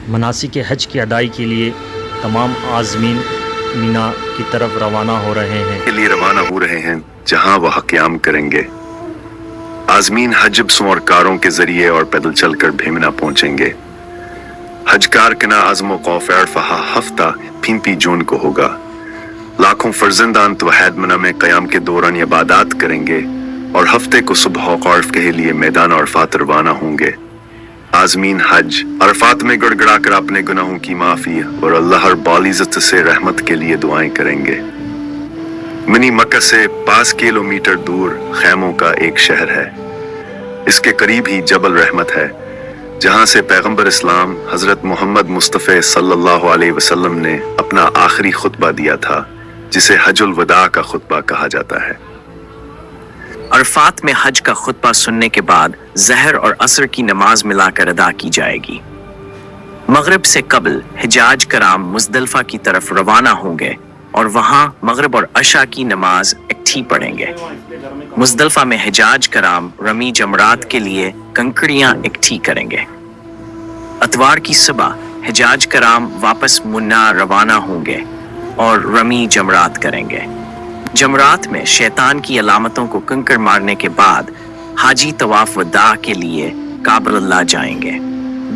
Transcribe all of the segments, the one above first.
مناسک حج کی ادائی کے لیے تمام عازمین مینا کی طرف روانہ ہو رہے ہیں جہاں وہ قیام کریں گے۔ عازمین حج سوار کاروں کے ذریعے اور پیدل چل کر بھیمنا پہنچیں گے۔ حج کارکنہ عزم و خوف عرفہ ہفتہ 30 جون کو ہوگا۔ لاکھوں فرزندان توحید منہ میں قیام کے دوران عبادات کریں گے اور ہفتے کو صبح وقف کے لیے میدان عرفات روانہ ہوں گے۔ عازمین حج عرفات میں گڑ گڑا کر اپنے گناہوں کی معافی اور اللہ رب العزت سے رحمت کے لیے دعائیں کریں گے۔ منی مکہ سے 5 کلومیٹر دور خیموں کا ایک شہر ہے۔ اس کے قریب ہی جبل رحمت ہے، جہاں سے پیغمبر اسلام حضرت محمد مصطفیٰ صلی اللہ علیہ وسلم نے اپنا آخری خطبہ دیا تھا، جسے حج الوداع کا خطبہ کہا جاتا ہے۔ عرفات میں حج کا خطبہ سننے کے بعد ظہر اور عصر کی نماز ملا کر ادا کی جائے گی۔ مغرب سے قبل حجاج کرام مزدلفہ کی طرف روانہ ہوں گے اور وہاں مغرب اور عشاء کی نماز اکٹھی پڑھیں گے۔ مزدلفہ میں حجاج کرام رمی جمرات کے لیے کنکریاں اکٹھی کریں گے۔ اتوار کی صبح حجاج کرام واپس منا روانہ ہوں گے اور رمی جمرات کریں گے۔ جمرات میں شیطان کی علامتوں کو کنکر مارنے کے بعد حاجی طواف وداع کے لیے کعبۃ اللہ جائیں گے۔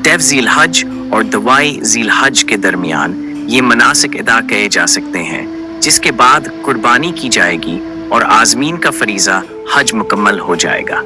10 ذی الحج اور 2 ذی الحج کے درمیان یہ مناسک ادا کیے جا سکتے ہیں، جس کے بعد قربانی کی جائے گی اور عازمین کا فریضہ حج مکمل ہو جائے گا۔